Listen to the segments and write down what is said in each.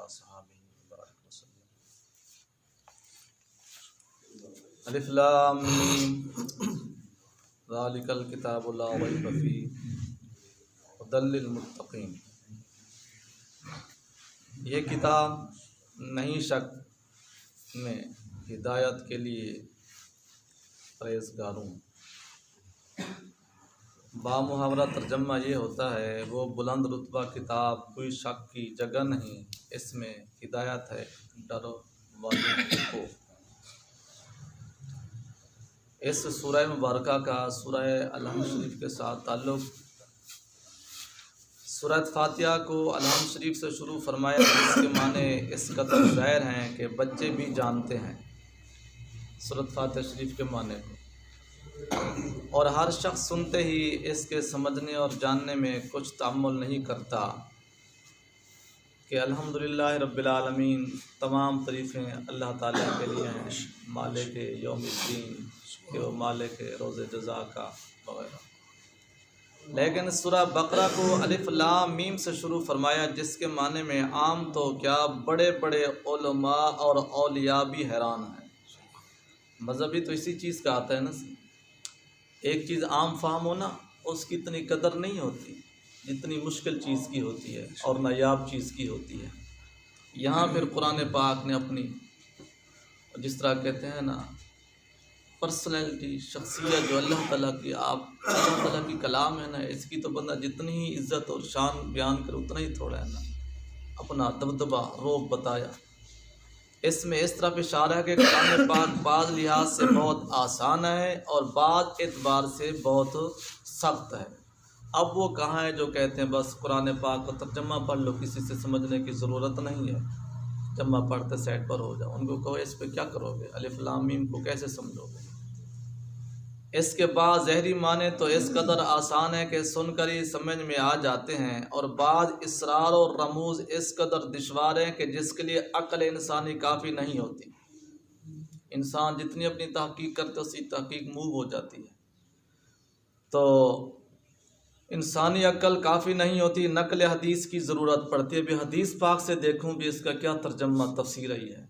اصحابہ وبارک وسلم۔ الف لام میم ذالک الکتاب لا ریب فیہ ھدی للمتقین۔ یہ کتاب نہیں شک میں ہدایت کے لیے پرہیزگاروں۔ بامحاورہ ترجمہ یہ ہوتا ہے وہ بلند رتبہ کتاب کوئی شک کی جگہ نہیں، اس میں ہدایت ہے ڈر والوں کو۔ اس سورہ مبارکہ کا سورہ الحمد شریف کے ساتھ تعلق۔ سورہ فاتحہ کو الحمد شریف سے شروع فرمایا، جس کے معنی اس قدر ظاہر ہیں کہ بچے بھی جانتے ہیں سورہ فاتحہ شریف کے معنی کو، اور ہر شخص سنتے ہی اس کے سمجھنے اور جاننے میں کچھ تأمل نہیں کرتا کہ الحمدللہ رب العالمین، تمام تعریفیں اللہ تعالیٰ کے لیے ہیں، مالک یوم الدین کہ وہ مالک روز جزا کا وغیرہ۔ لیکن سورہ بقرہ کو الف لام میم سے شروع فرمایا، جس کے معنی میں عام تو کیا بڑے بڑے علماء اور اولیاء بھی حیران ہیں۔ مذہبی تو اسی چیز کا آتا ہے نا، ایک چیز عام فہم ہونا اس کی اتنی قدر نہیں ہوتی جتنی مشکل چیز کی ہوتی ہے اور نایاب چیز کی ہوتی ہے۔ یہاں پھر قرآن پاک نے اپنی جس طرح کہتے ہیں نا پرسنالٹی، شخصیت جو اللہ تعالیٰ کی، آپ اللہ تعالیٰ کی کلام ہے نا، اس کی تو بندہ جتنی ہی عزت اور شان بیان کرے اتنا ہی تھوڑا ہے نا، اپنا دبدبہ روب بتایا۔ اس میں اس طرح اشارہ ہے کہ کلام پاک بعض لحاظ سے بہت آسان ہے اور بعض اعتبار سے بہت سخت ہے۔ اب وہ کہاں ہے جو کہتے ہیں بس قرآن پاک کو ترجمہ پڑھ لو، کسی سے سمجھنے کی ضرورت نہیں ہے، جمع پڑھتے سیٹ پر ہو جاؤ۔ ان کو کہو اس پہ کیا کرو گے، الف لام میم کو کیسے سمجھو گے؟ اس کے بعد ظاہری معنی تو اس قدر آسان ہے کہ سن کر ہی سمجھ میں آ جاتے ہیں، اور بعض اسرار اور رموز اس قدر دشوار ہیں کہ جس کے لیے عقل انسانی کافی نہیں ہوتی۔ انسان جتنی اپنی تحقیق کرتے اسی تحقیق موو ہو جاتی ہے، تو انسانی عقل کافی نہیں ہوتی، نقل حدیث کی ضرورت پڑتی ہے۔ بھی حدیث پاک سے دیکھوں بھی اس کا کیا ترجمہ تفسیر ہی ہے۔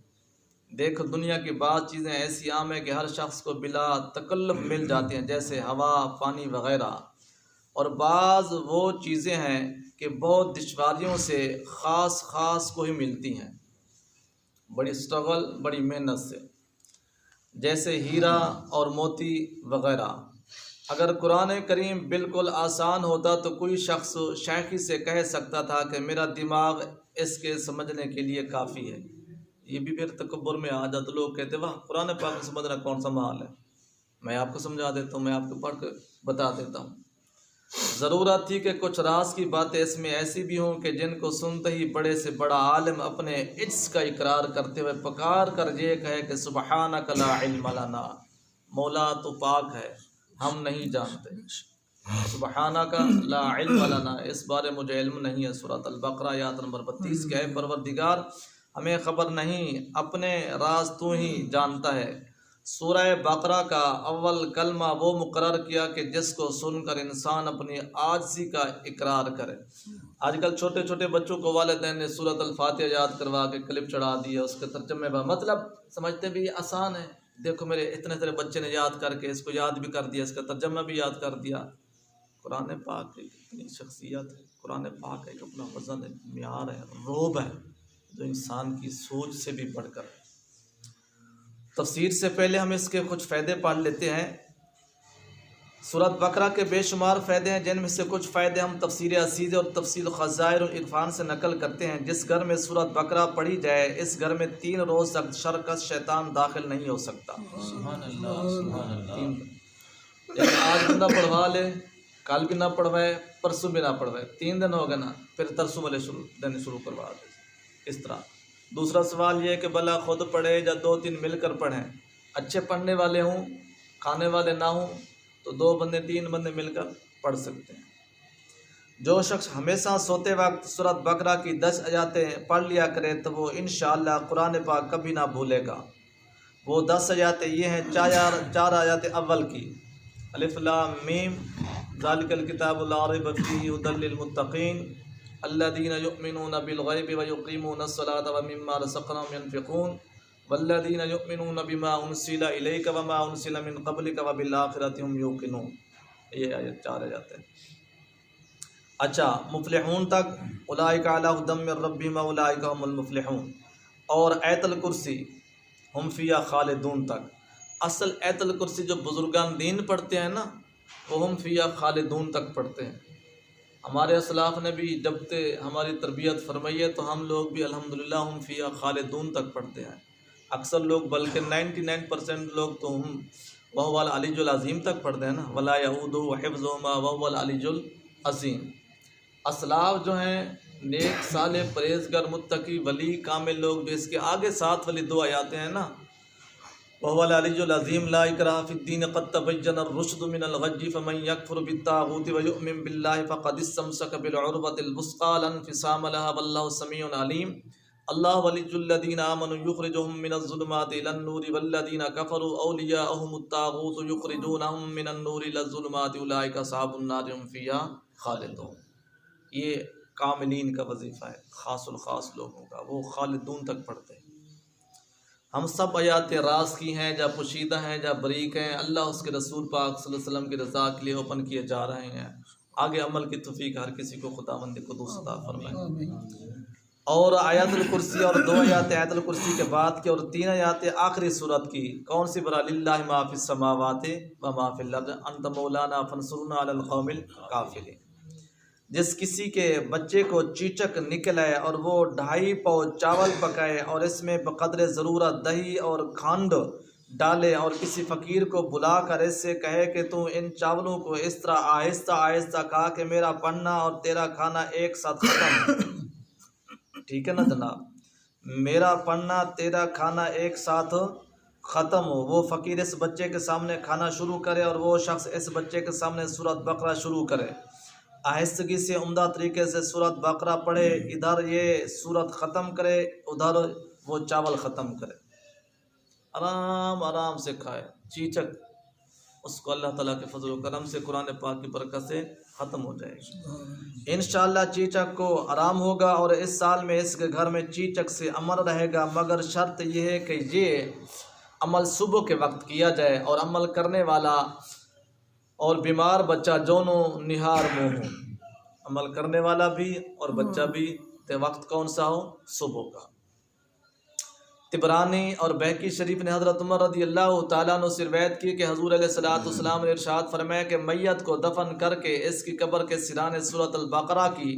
دیکھو دنیا کی بعض چیزیں ایسی عام ہیں کہ ہر شخص کو بلا تکلف مل جاتی ہیں، جیسے ہوا، پانی وغیرہ، اور بعض وہ چیزیں ہیں کہ بہت دشواریوں سے خاص کو ہی ملتی ہیں، بڑی سٹرگل، بڑی محنت سے، جیسے ہیرا اور موتی وغیرہ۔ اگر قرآن کریم بالکل آسان ہوتا تو کوئی شخص شیخی سے کہہ سکتا تھا کہ میرا دماغ اس کے سمجھنے کے لیے کافی ہے۔ یہ بھی پھر تکبر میں آ جاتا، لوگ کہتے واہ قرآن پاک کو سمجھنا کون سا محال ہے، میں آپ کو سمجھا دیتا ہوں، میں آپ کو پڑھ کے بتا دیتا ہوں۔ ضرورت تھی کہ کچھ راز کی باتیں اس میں ایسی بھی ہوں کہ جن کو سنتے ہی بڑے سے بڑا عالم اپنے عجز کا اقرار کرتے ہوئے پکار کر یہ کہے کہ سبحانک لا علم لنا، مولا تو پاک ہے، ہم نہیں جانتے۔ سبحانک لا علم لنا، اس بارے مجھے علم نہیں ہے۔ سورۃ البقرہ آیت نمبر 32 کہ اے پروردگار ہمیں خبر نہیں، اپنے راز تو ہی جانتا ہے۔ سورہ بقرہ کا اول کلمہ وہ مقرر کیا کہ جس کو سن کر انسان اپنی عاجزی کا اقرار کرے۔ آج کل چھوٹے چھوٹے بچوں کو والدین نے سورۃ الفاتحہ یاد کروا کے کلپ چڑھا دیا، اس کے ترجمے کا مطلب سمجھتے بھی آسان ہے، دیکھو میرے اتنے سارے بچے نے یاد کر کے اس کو یاد بھی کر دیا، اس کا ترجمہ بھی یاد کر دیا۔ قرآن پاک ایک اتنی شخصیت ہے، قرآن پاک ایک اپنا وزن ہے، معیار ہے، روب ہے جو انسان کی سوچ سے بھی بڑھ کر ہے۔ تفسیر سے پہلے ہم اس کے کچھ فائدے پڑھ لیتے ہیں۔ سورۃ بقرہ کے بے شمار فائدے ہیں، جن میں سے کچھ فائدے ہم تفسیر عزیز اور تفسیر فضائل اور عرفان سے نقل کرتے ہیں۔ جس گھر میں سورۃ بقرہ پڑھی جائے اس گھر میں 3 روز تک شرکت شیطان داخل نہیں ہو سکتا۔ سبحان اللہ، سبحان اللہ۔ لیکن آج بندہ پڑھوا لے، کل بھی نہ پڑھوائے، پرسوں بھی نہ پڑھوائے، 3 دن ہو گئے نا، پھر ترسوں والے دن شروع کروا دے اس طرح۔ دوسرا سوال یہ ہے کہ بھلا خود پڑھے یا 2-3 مل کر پڑھیں، اچھے پڑھنے والے ہوں، کھانے والے نہ ہوں تو 2 بندے 3 بندے مل کر پڑھ سکتے ہیں۔ جو شخص ہمیشہ سوتے وقت سورۃ بقرہ کی 10 آیاتیں پڑھ لیا کرے تو وہ انشاءاللہ قرآن پاک کبھی نہ بھولے گا۔ وہ 10 آیاتیں یہ ہیں، 4 آیات اول کی الف لام میم ذالک الکتاب لا ریب فیہ ھدی للمتقین، الذین یؤمنون بالغیب ویقیمون الصلاۃ ومما رزقناہم ینفقون والذین یؤمنون بما انزل الیک وما انزل من قبلک وبالآخرۃ هم یوقنون. یہ آیت 4 آیات ہے. اچھا مفلحون تک اولئک علی ھدی من ربہم واولئک هم المفلحون. اور آیت الکرسی ہم فیہا خالدون تک. اصل آیت الکرسی جو بزرگان دین پڑھتے ہیں نا وہ ہم فیہا خالدون تک پڑھتے ہیں. ہمارے اسلاف نے بھی جب سے ہماری تربیت فرمائی ہے تو ہم لوگ بھی الحمدللہ ہم فیہا خالدون تک پڑھتے ہیں. اکثر لوگ بلکہ 99% لوگ تو ہم وہو العلی العظیم تک پڑھتے ہیں نا. ولا یعودہ حفظہما وہو العلی العظیم. اسلاف جو ہیں نیک صالح پرہیزگار متقی ولی کامل لوگ بھی اس کے آگے ساتھ والی 2 آیاتیں ہیں نا وہو العلی العظیم لا اکراہ فی الدین قد تبین الرشد من الغی فمن یکفر بالطاغوت ویؤمن باللہ فقد استمسک بالعروۃ الوثقی لا انفصام لها واللہ سمیع علیم. اللہ ولی الذین آمنوا یخرجهم من الظلمات الی النور والذین کفروا اولیاءهم الطاغوت یخرجونهم من النور الی الظلمات اولئک اصحاب النار هم فیہا خالدون. یہ کاملین کا وظیفہ ہے، خاص الخاص لوگوں کا، وہ خالدون تک پڑھتے ہیں. ہم سب آیات راز کی ہیں، جا پوشیدہ ہیں، جا بریک ہیں، اللہ اس کے رسول پاک صلی اللہ علیہ وسلم کی رضا کے لیے اوپن کیے جا رہے ہیں. آگے عمل کی توفیق ہر کسی کو خداوند قدوس عطا فرمائے. اور آیات الکرسی اور 2 آیات آیت الکرسی کے بعد کی اور 3 آیات آخری صورت کی کون سی برا للہ ما فی السماوات و ما فی الارض انت مولانا فانصرنا علی القوم الکافرین. جس کسی کے بچے کو چیچک نکلے اور وہ 2.5 پاؤ چاول پکائے اور اس میں بقدر ضرورت دہی اور کھنڈ ڈالے اور کسی فقیر کو بلا کر اس سے کہے کہ تو ان چاولوں کو اس طرح آہستہ آہستہ کہا کہ میرا پڑھنا اور تیرا کھانا ایک ساتھ ختم. ٹھیک ہے نا جناب، میرا پڑھنا تیرا کھانا ایک ساتھ ختم ہو. وہ فقیر اس بچے کے سامنے کھانا شروع کرے اور وہ شخص اس بچے کے سامنے سورۃ بقرہ شروع کرے، آہستگی سے عمدہ طریقے سے سورۃ بقرہ پڑھے، ادھر یہ سورت ختم کرے، ادھر وہ چاول ختم کرے، آرام آرام سے کھائے. چیچک اس کو اللہ تعالیٰ کے فضل و کرم سے قرآن پاک کی برکت سے ختم ہو جائے گا. انشاءاللہ چیچک کو آرام ہوگا اور اس سال میں اس کے گھر میں چیچک سے امن رہے گا، مگر شرط یہ ہے کہ یہ عمل صبح کے وقت کیا جائے اور عمل کرنے والا اور بیمار بچہ دونوں نہار منہ ہوں. عمل کرنے والا بھی اور بچہ بھی. تے وقت کون سا ہو؟ صبح کا. طبرانی اور بہقی شریف نے حضرت عمر رضی اللہ تعالیٰ عنہ سے روایت کی کہ حضور علیہ الصلوۃ والسلام نے ارشاد فرمایا کہ میت کو دفن کر کے اس کی قبر کے سرانے سورۃ البقرہ کی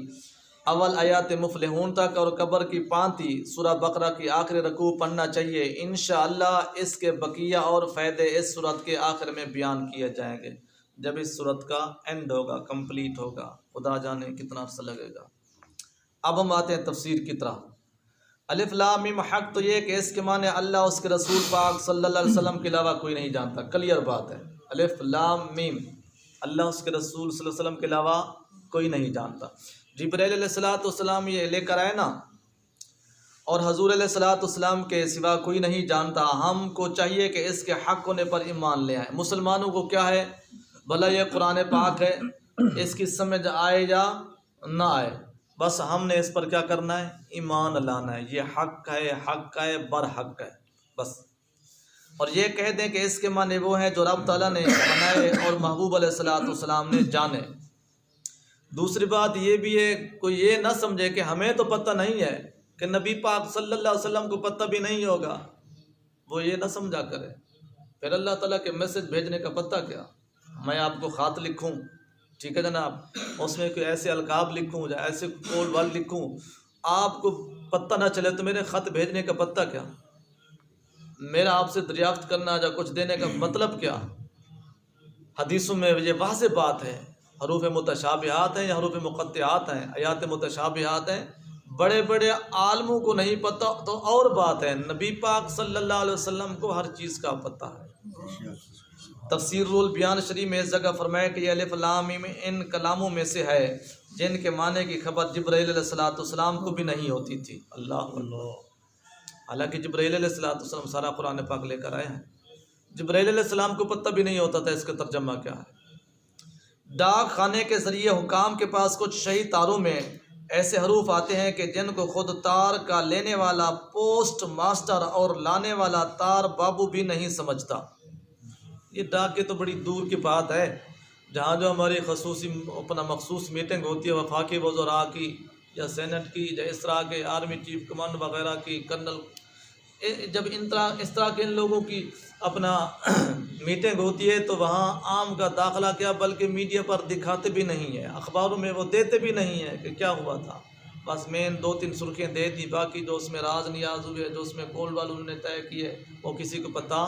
اول آیات مفلحون تک اور قبر کی پانتی سورہ بقرہ کی آخری رکوع پڑھنا چاہیے. انشاءاللہ اس کے بقیہ اور فائدے اس سورت کے آخر میں بیان کیے جائیں گے جب اس سورت کا اینڈ ہوگا، کمپلیٹ ہوگا. خدا جانے کتنا عرصہ لگے گا. اب ہم آتے ہیں تفسیر کی طرح. الف لام میم حق تو یہ کہ اس کے معنی اللہ اس کے رسول پاک صلی اللہ علیہ وسلم کے علاوہ کوئی نہیں جانتا. کلیئر بات ہے. الف لام میم اللہ اس کے رسول صلی اللہ علیہ وسلم کے علاوہ کوئی نہیں جانتا. جبرائیل علیہ الصلوۃ والسلام یہ لے کر آئے نا، اور حضور علیہ الصلوۃ والسلام کے سوا کوئی نہیں جانتا. ہم کو چاہیے کہ اس کے حق ہونے پر ایمان لے آئیں. مسلمانوں کو کیا ہے، بھلا یہ قرآن پاک ہے، اس کی سمجھ آئے یا نہ آئے، بس ہم نے اس پر کیا کرنا ہے، ایمان لانا ہے. یہ حق ہے، حق ہے، برحق ہے بس. اور یہ کہہ دیں کہ اس کے معنی وہ ہیں جو رب تعالیٰ نے بنائے اور محبوب علیہ الصلوۃ والسلام نے جانے. دوسری بات یہ بھی ہے، کوئی یہ نہ سمجھے کہ ہمیں تو پتہ نہیں ہے، کہ نبی پاک صلی اللہ علیہ وسلم کو پتہ بھی نہیں ہوگا، وہ یہ نہ سمجھا کرے. پھر اللہ تعالیٰ کے میسج بھیجنے کا پتہ کیا، میں آپ کو خط لکھوں، ٹھیک ہے جناب، اس میں کوئی ایسے القاب لکھوں یا ایسے قول وال لکھوں، آپ کو پتہ نہ چلے تو میرے خط بھیجنے کا پتہ کیا، میرا آپ سے دریافت کرنا یا کچھ دینے کا مطلب کیا. حدیثوں میں یہ واضح بات ہے، حروف متشابہات ہیں یا حروف مقطعات ہیں، آیات متشابہات ہیں. بڑے بڑے عالموں کو نہیں پتہ تو اور بات ہے، نبی پاک صلی اللہ علیہ وسلم کو ہر چیز کا پتہ ہے. تفسیر البیان شریف میں اس جگہ فرمایا کہ یہ الف لام میم ان کلاموں میں سے ہے جن کے معنی کی خبر جبرائیل علیہ الصلوۃ والسلام کو بھی نہیں ہوتی تھی. اللہ اللہ. حالانکہ جبرائیل علیہ الصلوۃ والسلام سارا قرآن پاک لے کر آئے ہیں، جبرائیل علیہ السلام کو پتہ بھی نہیں ہوتا تھا اس کا ترجمہ کیا ہے. ڈاک خانے کے ذریعے حکام کے پاس کچھ شہی تاروں میں ایسے حروف آتے ہیں کہ جن کو خود تار کا لینے والا پوسٹ ماسٹر اور لانے والا تار بابو بھی نہیں سمجھتا۔ یہ ڈاکے تو بڑی دور کی بات ہے، جہاں جو ہماری خصوصی اپنا مخصوص میٹنگ ہوتی ہے وفاقی وزراء کی یا سینٹ کی یا اس طرح کے آرمی چیف کمانڈ وغیرہ کی کرنل، جب اس طرح کے ان لوگوں کی اپنا میٹنگ ہوتی ہے تو وہاں عام کا داخلہ کیا بلکہ میڈیا پر دکھاتے بھی نہیں ہیں، اخباروں میں وہ دیتے بھی نہیں ہیں کہ کیا ہوا تھا، بس مین 2-3 سرخیاں دے دی، باقی جو اس میں راز نیاز ہوئے، جو اس میں کول والوں نے طے کیے وہ کسی کو پتہ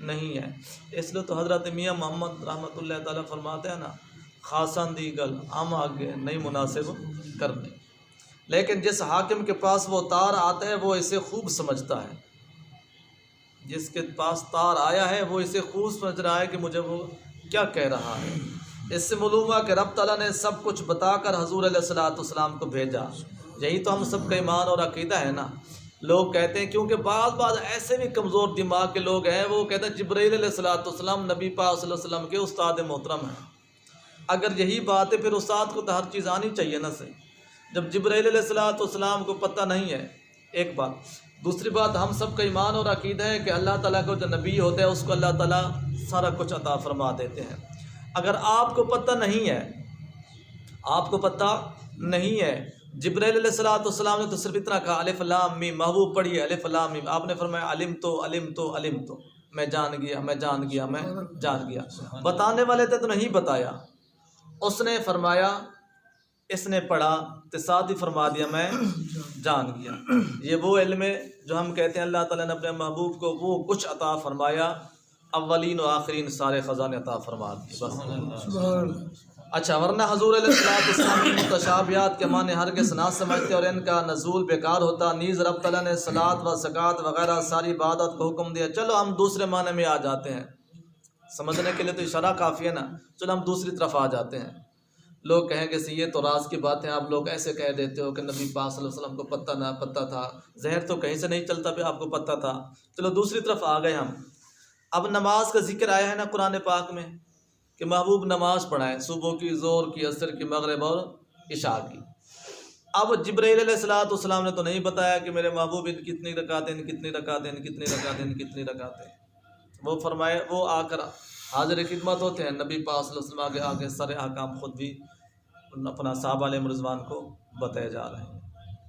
نہیں ہے۔ اس لیے تو حضرت میاں محمد رحمۃ اللہ تعالیٰ فرماتے ہیں نا، خاصاں دی گل عام آگے نہیں مناسب کرنے۔ لیکن جس حاکم کے پاس وہ تار آتا ہے وہ اسے خوب سمجھتا ہے، جس کے پاس تار آیا ہے وہ اسے خوب سمجھ رہا ہے کہ مجھے وہ کیا کہہ رہا ہے۔ اس سے معلوم ہوا کہ رب تعالیٰ نے سب کچھ بتا کر حضور علیہ الصلوۃ والسلام کو بھیجا۔ یہی تو ہم سب کا ایمان اور عقیدہ ہے نا۔ لوگ کہتے ہیں، کیونکہ بعض ایسے بھی کمزور دماغ کے لوگ ہیں، وہ کہتے ہیں جبرائیل علیہ الصلوۃ والسلام نبی پاک صلی اللہ علیہ وسلم کے استاد محترم ہیں۔ اگر یہی بات ہے پھر استاد کو تو ہر چیز آنی چاہیے نا صحیح۔ جب جبرائیل علیہ الصلوۃ والسلام کو پتہ نہیں ہے، ایک بات۔ دوسری بات، ہم سب کا ایمان اور عقیدہ ہے کہ اللہ تعالیٰ کو جو نبی ہوتا ہے اس کو اللہ تعالیٰ سارا کچھ عطا فرما دیتے ہیں۔ اگر آپ کو پتہ نہیں ہے، آپ کو پتہ نہیں ہے، جبرائیل علیہ الصلوۃ والسلام نے تو صرف اتنا کہا الف لام میم، محبوب پڑھیے الف لام میم، آپ نے فرمایا علم تو میں جان گیا۔ بتانے والے تھے تو نہیں بتایا، اس نے فرمایا، اس نے پڑھا تو ساتھ ہی فرما دیا میں جان گیا۔ یہ وہ علم ہے جو ہم کہتے ہیں اللہ تعالیٰ نے اپنے محبوب کو وہ کچھ عطا فرمایا، اولین و آخرین سارے خزانے عطا فرما دیے بس۔ اچھا، ورنہ حضور علیہ السلام متشابہات کے معنی ہرگز نہ سمجھتے اور ان کا نزول بیکار ہوتا۔ نیز رب تعالیٰ نے صلاۃ و زکوٰۃ وغیرہ ساری عبادت کو حکم دیا۔ چلو ہم دوسرے معنی میں آ جاتے ہیں، سمجھنے کے لیے تو اشارہ کافی ہے نا، چلو ہم دوسری طرف آ جاتے ہیں۔ لوگ کہیں کہ یہ تو راز کی بات ہے، آپ لوگ ایسے کہہ دیتے ہو کہ نبی پاک صلی اللہ علیہ وسلم کو پتہ تھا، ظاہر تو کہیں سے نہیں چلتا پہ آپ کو پتہ تھا۔ چلو دوسری طرف آ گئے ہم۔ اب نماز کا ذکر آیا ہے نا قرآن پاک میں کہ محبوب نماز پڑھائیں، صبح کی، ظہر کی، عصر کی، مغرب اور عشاء کی۔ اب جبرائیل علیہ الصلوۃ والسلام نے تو نہیں بتایا کہ میرے محبوب ان کتنی رکعتیں۔ وہ فرمائے، وہ آ کر حاضر خدمت ہوتے ہیں، نبی پاک صلی اللہ علیہ وسلم آگے سارے احکام خود بھی اپنا صحابہ علیہ رضوان کو بتائے جا رہے ہیں۔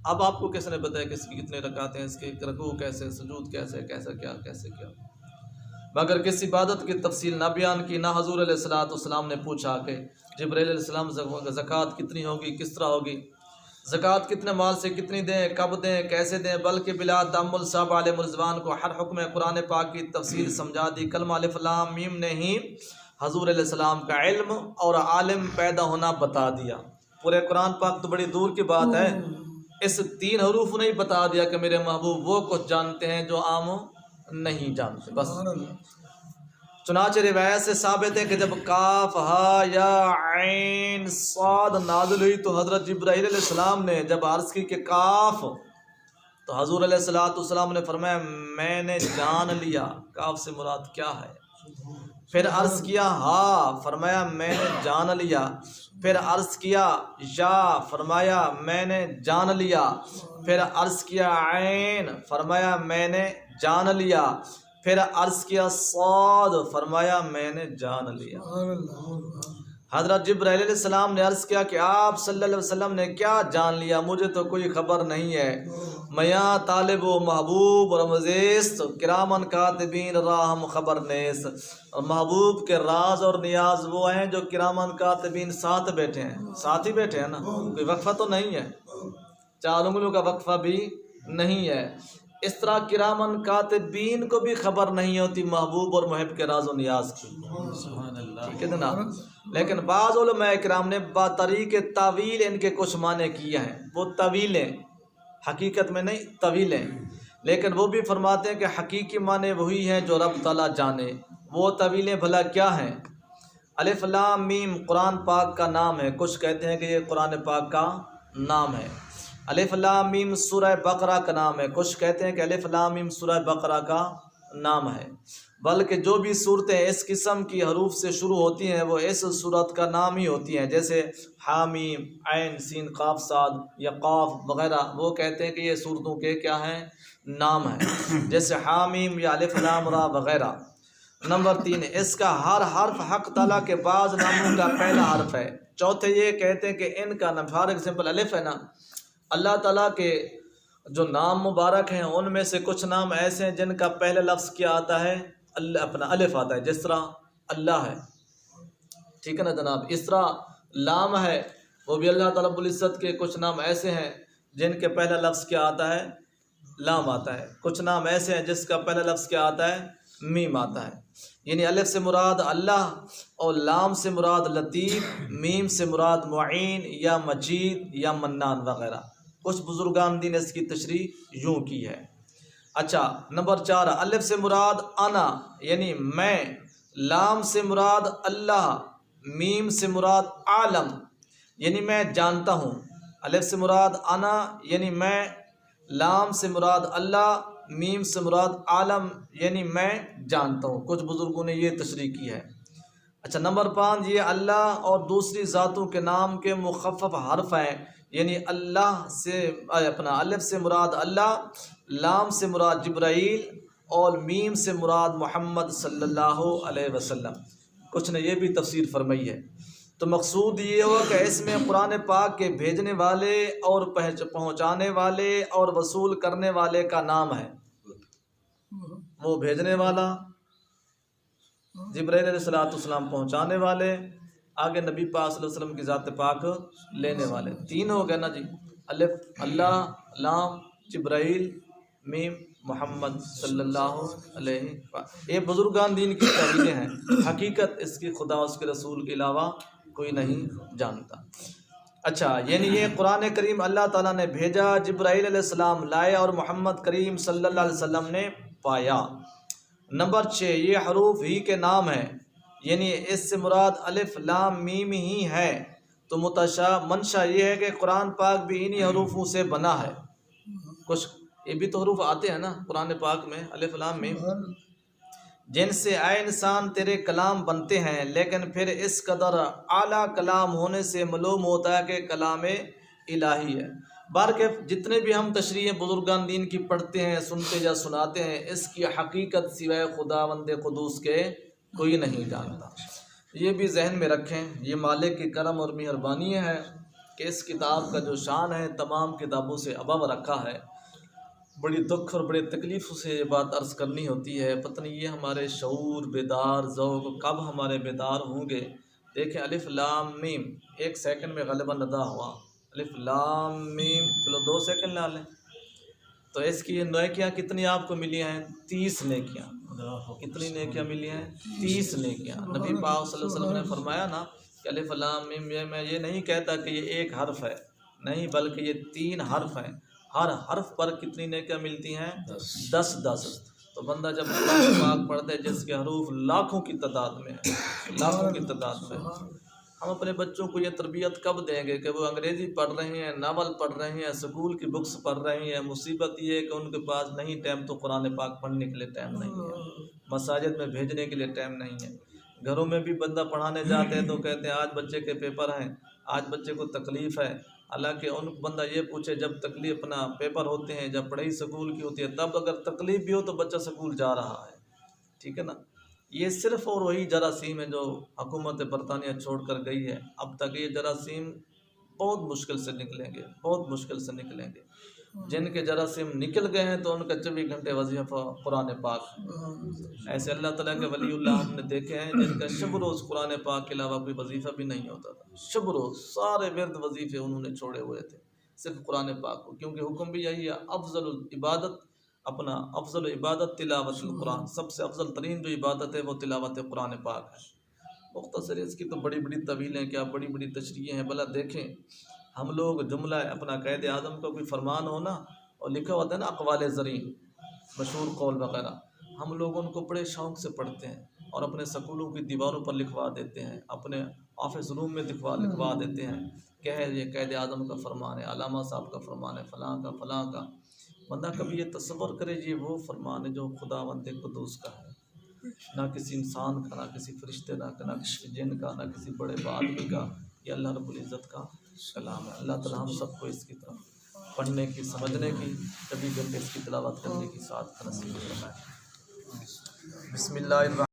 اب آپ کو کس نے بتایا کہ اس کی کتنے رکعتیں ہیں، اس کے رکوع کیسے، سجود کیسے کیا، مگر کس عبادت کی تفصیل نہ بیان کی، نہ حضور علیہ الصلوۃ والسلام نے پوچھا کہ جبرائیل علیہ السلام زکوٰۃ کتنی ہوگی، کس طرح ہوگی، زکوٰۃ کتنے مال سے کتنی دیں، کب دیں، کیسے دیں، بلکہ بلا تأمل صحابہ علیہ رضوان کو ہر حکم قرآن پاک کی تفصیل سمجھا دی۔ کلمہ الف لام میم نے ہی حضور علیہ السلام کا علم اور عالم پیدا ہونا بتا دیا۔ پورے قرآن پاک تو بڑی دور کی بات ہے، اس 3 حروف نے ہی بتا دیا کہ میرے محبوب وہ کچھ جانتے ہیں جو عام نہیں جانتے بس۔ چنانچہ روایت سے ثابت ہے کہ جب کاف ہا یا عین صاد نازل ہوئی تو حضرت جبرائیل علیہ السلام نے جب عرض کی کہ کاف، تو حضور علیہ الصلوۃ والسلام نے فرمایا میں نے جان لیا، کاف سے مراد کیا ہے۔ پھر عرض کیا ہا، فرمایا میں نے جان لیا۔ پھر عرض کیا یا، فرمایا میں نے جان لیا۔ پھر عرض کیا عین، فرمایا میں نے جان لیا۔ پھر عرض کیا صاد، فرمایا میں نے جان لیا۔ حضرت جبرائیل علیہ السلام نے عرض کیا کہ آپ صلی اللہ علیہ وسلم نے کیا جان لیا، مجھے تو کوئی خبر نہیں ہے۔ میاں طالب و محبوب اور مزیست کرامن کاتبین راہم خبر نیس، اور محبوب کے راز اور نیاز وہ ہیں جو کرامن کاتبین ساتھ بیٹھے ہیں، ساتھ ہی بیٹھے ہیں نا، کوئی وقفہ تو نہیں ہے، 4 انگلیوں کا وقفہ بھی نہیں ہے۔ اس طرح کرامن کاتبین کو بھی خبر نہیں ہوتی محبوب اور محب کے راز و نیاز کی، ٹھیک ہے نا۔ لیکن بعض علماء کرام نے بطریق طویل ان کے کچھ معنی کیے ہیں، وہ طویلیں حقیقت میں نہیں طویلیں، لیکن وہ بھی فرماتے ہیں کہ حقیقی معنی وہی ہیں جو رب تعالیٰ جانے۔ وہ طویلیں بھلا کیا ہیں؟ الف لام میم قرآن پاک کا نام ہے، کچھ کہتے ہیں کہ یہ قرآن پاک کا نام ہے۔ الف لام میم سورہ بقرہ کا نام ہے، کچھ کہتے ہیں کہ الف لام میم سورہ بقرہ کا نام ہے۔ بلکہ جو بھی صورتیں اس قسم کی حروف سے شروع ہوتی ہیں وہ اس صورت کا نام ہی ہوتی ہیں، جیسے حامیم، عین، سین، قاف، صاد یا قاف وغیرہ، وہ کہتے ہیں کہ یہ صورتوں کے کیا ہیں؟ نام ہیں، جیسے حامیم یا الف لام را وغیرہ۔ نمبر 3، اس کا ہر حرف حق تعالیٰ کے بعض ناموں کا پہلا حرف ہے۔ چوتھے یہ کہتے ہیں کہ ان کا نام، فار ایگزامپل الف ہے نا، اللہ تعالیٰ کے جو نام مبارک ہیں ان میں سے کچھ نام ایسے ہیں جن کا پہلا لفظ کیا آتا ہے؟ اپنا الف آتا ہے، جس طرح اللہ ہے، ٹھیک ہے نا جناب۔ اس طرح لام ہے، وہ بھی اللہ تعالیٰ رب العزت کے کچھ نام ایسے ہیں جن کے پہلا لفظ کیا آتا ہے؟ لام آتا ہے۔ کچھ نام ایسے ہیں جس کا پہلا لفظ کیا آتا ہے؟ میم آتا ہے۔ یعنی الف سے مراد اللہ اور لام سے مراد لطیف، میم سے مراد معین یا مجید یا منان وغیرہ۔ کچھ بزرگان دین اس کی تشریح یوں کی ہے۔ اچھا، نمبر 4، الف سے مراد انا یعنی میں، لام سے مراد اللہ، میم سے مراد عالم یعنی میں جانتا ہوں۔ الف سے مراد انا یعنی میں، لام سے مراد اللہ، میم سے مراد عالم یعنی میں جانتا ہوں۔ کچھ بزرگوں نے یہ تشریح کی ہے۔ اچھا، نمبر 5، یہ اللہ اور دوسری ذاتوں کے نام کے مخفف حرف ہیں، یعنی اللہ سے اپنا الف سے مراد اللہ، لام سے مراد جبرائیل اور میم سے مراد محمد صلی اللہ علیہ وسلم۔ کچھ نے یہ بھی تفسیر فرمائی ہے۔ تو مقصود یہ ہوا کہ اس میں قرآن پاک کے بھیجنے والے اور پہنچانے والے اور وصول کرنے والے کا نام ہے۔ وہ بھیجنے والا جبرائیل علیہ السلام، پہنچانے والے، آگے نبی پاک صلی اللہ علیہ وسلم کی ذات پاک لینے والے۔ 3 ہو گئے نا جی، الف اللہ، لام جبرائیل، میم محمد صلی اللہ علیہ وسلم۔ یہ بزرگان دین کی تعلیمیں ہیں، حقیقت اس کی خدا اس کے رسول کے علاوہ کوئی نہیں جانتا۔ اچھا، یعنی یہ قرآن کریم اللہ تعالیٰ نے بھیجا، جبرائیل علیہ السلام لائے اور محمد کریم صلی اللہ علیہ وسلم نے پایا۔ نمبر 6، یہ حروف ہی کے نام ہیں، یعنی اس سے مراد الف لام میم ہی ہے۔ تو منشا یہ ہے کہ قرآن پاک بھی انہی حروفوں سے بنا ہے۔ کچھ یہ بھی تو حروف آتے ہیں نا قرآن پاک میں، الف لام میم، جن سے اے انسان تیرے کلام بنتے ہیں، لیکن پھر اس قدر اعلیٰ کلام ہونے سے معلوم ہوتا ہے کہ کلام الہی ہے۔ بہرکیف جتنے بھی ہم تشریح بزرگان دین کی پڑھتے ہیں، سنتے یا سناتے ہیں، اس کی حقیقت سوائے خداوند قدوس کے کوئی نہیں جانتا۔ یہ بھی ذہن میں رکھیں، یہ مالک کی کرم اور مہربانی ہے کہ اس کتاب کا جو شان ہے تمام کتابوں سے ابو رکھا ہے۔ بڑی دکھ اور بڑے تکلیفوں سے یہ بات عرض کرنی ہوتی ہے، پتہ نہیں یہ ہمارے شعور بیدار ذوق کب ہمارے بیدار ہوں گے۔ دیکھیں الف لام میم، 1 سیکنڈ میں غالباً ادا ہوا، الف لام میم، چلو 2 سیکنڈ لا لیں، تو اس کی نیکیاں کتنی آپ کو ملی ہیں؟ 30 نیکیاں۔ کتنی نیکیاں ملی ہیں؟ 30 نیکیاں۔ نبی پاک صلی اللہ علیہ وسلم نے فرمایا نا کہ الف لام میم، میں یہ نہیں کہتا کہ یہ ایک حرف ہے، نہیں، بلکہ یہ 3 حرف ہیں۔ ہر حرف پر کتنی نیکیاں ملتی ہیں؟ 10۔ تو بندہ جب قرآن پاک پڑھتا ہے جس کے حروف لاکھوں کی تعداد میں ہیں، لاکھوں کی تعداد میں، ہم اپنے بچوں کو یہ تربیت کب دیں گے کہ وہ انگریزی پڑھ رہے ہیں، ناول پڑھ رہے ہیں، اسکول کی بکس پڑھ رہے ہیں؟ مصیبت یہ ہے کہ ان کے پاس نہیں ٹائم، تو قرآن پاک پڑھنے کے لیے ٹائم نہیں ہے، مساجد میں بھیجنے کے لیے ٹائم نہیں ہے۔ گھروں میں بھی بندہ پڑھانے جاتے ہیں تو کہتے ہیں آج بچے کے پیپر ہیں، آج بچے کو تکلیف ہے، حالانکہ ان بندہ یہ پوچھے جب تکلیف اپنا پیپر ہوتے ہیں، جب پڑھائی سکول کی ہوتی ہے، تب اگر تکلیف بھی ہو تو بچہ سکول جا رہا ہے، ٹھیک ہے نا۔ یہ صرف اور وہی جراثیم ہے جو حکومت برطانیہ چھوڑ کر گئی ہے۔ اب تک یہ جراثیم بہت مشکل سے نکلیں گے، بہت مشکل سے نکلیں گے۔ جن کے جراثیم نکل گئے ہیں تو ان کا 24 گھنٹے وظیفہ قرآن پاک ہے۔ ایسے اللہ تعالیٰ کے ولی اللہ ہم نے دیکھے ہیں جن کا شب روز قرآن پاک کے علاوہ کوئی وظیفہ بھی نہیں ہوتا تھا، شب روز سارے ورد وظیفے انہوں نے چھوڑے ہوئے تھے صرف قرآن پاک کو، کیونکہ حکم بھی یہی ہے، افضل عبادت تلاوت القرآن، سب سے افضل ترین جو عبادت ہے وہ تلاوت قرآن پاک ہے۔ مختصر اس کی تو بڑی بڑی طویلیں، کیا بڑی بڑی تشریحیں ہیں، بھلا دیکھیں ہم لوگ جملہ اپنا قائد اعظم کا کوئی فرمان ہونا اور لکھا ہوتا ہے نا اقوال زرین، مشہور قول وغیرہ، ہم لوگ ان کو بڑے شوق سے پڑھتے ہیں اور اپنے سکولوں کی دیواروں پر لکھوا دیتے ہیں، اپنے آفس روم میں لکھوا دیتے ہیں کہ ہے یہ قائد اعظم کا فرمان ہے، علامہ صاحب کا فرمان ہے، فلاں کا فلاں کا۔ بندہ کبھی یہ تصور کرے یہ وہ فرمان ہے جو خداوند قدوس کا ہے، نہ کسی انسان کا، نہ کسی فرشتے نہ کسی جن کا، نہ کسی بڑے آدمی کا، یہ اللہ رب العزت کا کلام ہے۔ اللہ تعالیٰ ہم سب کو اس کی طرف پڑھنے کی، سمجھنے کی، کبھی کبھی اس کی تلاوت کرنے کی ساتھ نصیب فرمائے۔ بسم اللہ الرحمن